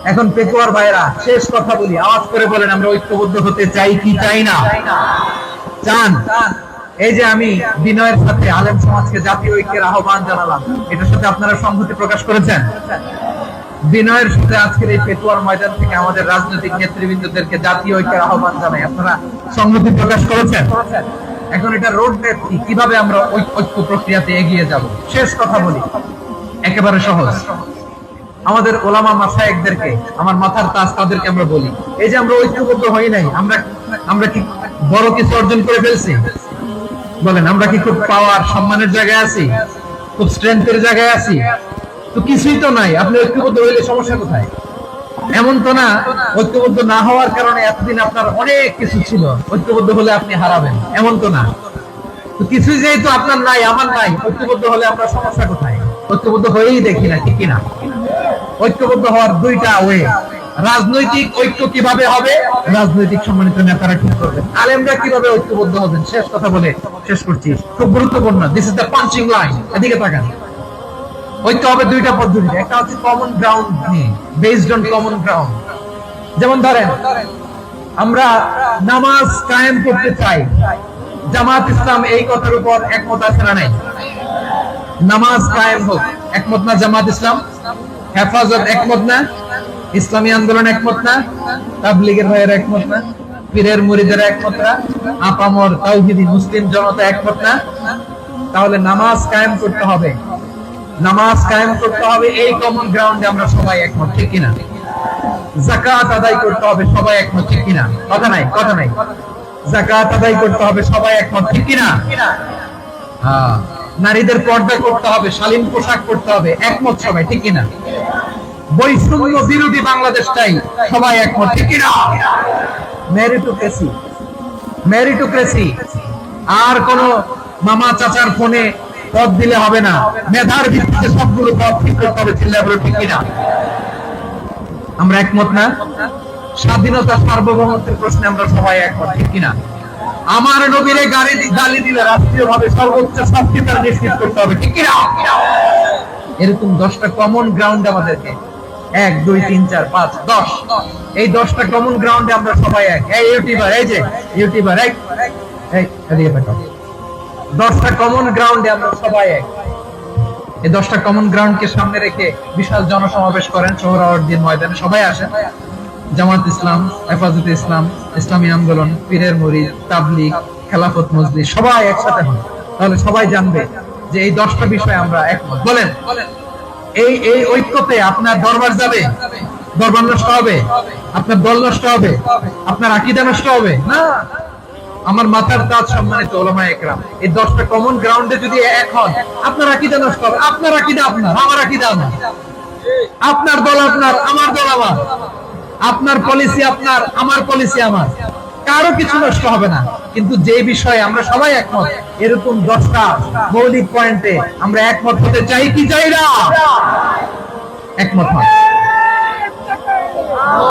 এখন পেকুয়ার ভাইরা শেষ কথা বলি, আওয়াজ করে বলেন আমরা ঐক্যবদ্ধ হতে চাই কি চাই না? চান? এই যে আমি বিনয়ের সাথে আলেম সমাজকে জাতীয় ঐক্যের আহ্বান জানালাম, এটার সাথে আপনারা সংহতি প্রকাশ করেছেন? বিনয়ের সাথে আজকের এই পেকুয়ার ময়দান থেকে আমাদের রাজনৈতিক নেতৃবৃন্দদেরকে জাতীয় ঐক্যের আহ্বান জানাই, আপনারা সংহতি প্রকাশ করেছেন? এখন এটা রোড ম্যাপ কি, কিভাবে আমরা ঐক্য প্রক্রিয়াতে এগিয়ে যাব? শেষ কথা বলি, একেবারে সহজ। আমাদের ওলামা মাশায়েখদেরকে, আমার মাথার তাজ তাদেরকে আমরা বলি, এই যে আমরা ঐক্যবদ্ধ হই নাই, আমরা কি বড় কিছু অর্জন করে ফেলছি? বলেন, আমরা কি খুব পাওয়ার সম্মানের জায়গায় আছি? খুব স্ট্রেংথের জায়গায় আছি? তো কিছুই তো নাই। আপনি ঐক্যবদ্ধ হইলে সমস্যা কোথায়? এমন তো না ঐক্যবদ্ধ না হওয়ার কারণে এতদিন আপনার অনেক কিছু ছিল, ঐক্যবদ্ধ হলে আপনি হারাবেন, এমন তো না। তো কিছুই যেহেতু আপনার নাই, আমার নাই, ঐক্যবদ্ধ হলে আমরা সমস্যা কোথায়? ঐক্যবদ্ধ হয়েই দেখি না, ঠিক কিনা? ঐক্যবদ্ধ হওয়ার দুইটা ওয়ে। রাজনৈতিক ঐক্য কিভাবে হবে? রাজনৈতিক সম্মানিত নেতারা ঠিক করবেন। আলেমরা কিভাবে ঐক্যবদ্ধ হবেন? শেষ কথা বলে শেষ করছি, খুব গুরুত্বপূর্ণ। This is the punching line. এদিকে তাকান। ঐক্য হবে দুইটা পদ্ধতিতে। একটা হচ্ছে কমন গ্রাউন্ড নিয়ে, বেসড অন কমন গ্রাউন্ড। যেমন ধরেন, আমরা নামাজ কায়েম করতে চাই, জামাত ইসলাম এই কথার উপর একমত আছে না নাই? নামাজ কায়েম হোক, একমত না জামাত ইসলাম? হেফাজত একমত না? ইসলামী আন্দোলন একমত না? তাবলীগের ভাইয়েরা একমত না? পীরের মুরিদেরা একমত না? আপামর তাওহীদি মুসলিম জনতা একমত না? তাহলে নামাজ কায়েম করতে হবে, নামাজ কায়েম করতে হবে, এই কমন গ্রাউন্ডে আমরা সবাই একমত, ঠিক কিনা? যাকাত আদায় করতে হবে, সবাই একমত, ঠিক কিনা? কথা নাই, কথা নাই। যাকাত আদায় করতে হবে, সবাই একমত, ঠিক কিনা? হ্যাঁ। নারীদের পর্দা করতে হবে, শালীন পোশাক করতে হবে, একমত সবাই, ঠিক কিনা? বৈষম্য বিরোধী বাংলাদেশ চাই, সবাই একমত, ঠিক কিনা? Meritocracy, meritocracy. আর কোন মামা চাচার ফোনে পদ দিলে হবে না, মেধার ভিত্তিতে সবগুলো পদ ঠিক করতে হবে, চিল্লাবো, ঠিক কিনা? আমরা একমত না? স্বাধীনতা সার্বভৌমত্বের প্রশ্নে আমরা সবাই একমত, ঠিক কিনা? আমার নবীরে গালি দিলে রাষ্ট্রীয়ভাবে সর্বোচ্চ শাস্তি তার নিশ্চিত করতে হবে, ঠিক কিনা? এরকম 10টা কমন গ্রাউন্ড আমাদেরকে, 1 2 3 4 5 10, এই 10টা কমন গ্রাউন্ডে আমরা সবাই এক। এই ইউটিউবার, এই যে ইউটিউবার, এই এদিকে তাকাও। 10টা কমন গ্রাউন্ডে আমরা সবাই এক। এই 10টা কমন গ্রাউন্ডকে সামনে রেখে বিশাল জনসমাবেশ করেন সোহরাওয়ার্দীর ময়দানে, সবাই আসেন। জামাত ইসলাম, হেফাজতে ইসলাম, ইসলামী আন্দোলন, পীরের মুরিদ, তাবলীগ, খেলাফত মজলিস, সবাই একসাথে হন। তাহলে সবাই জানবে যে এই 10টা বিষয়ে আমরা একমত। বলেন, এই এই ঐক্যতে আপনার দরবার যাবে? দরবার নষ্ট হবে? আপনার দল নষ্ট হবে? আপনার আকীদা নষ্ট হবে না? আমার মাথার তাজ সম্মানিত উলামায়ে কেরাম, এই 10টা কমন গ্রাউন্ডে যদি এক হন, আপনার আকীদা নষ্ট হবে? আপনার আকীদা আপনার, আমার আকীদা আমার। আপনার দল আপনার, আমার দল আমার। আপনার পলিসি আপনার, আমার পলিসি আমার। কারো কিছু নষ্ট হবে না। কিন্তু যে বিষয়ে আমরা সবাই একমত, এরকম 10টা মৌলিক পয়েন্টে আমরা একমত হতে চাই কি চাই না? একমত হন।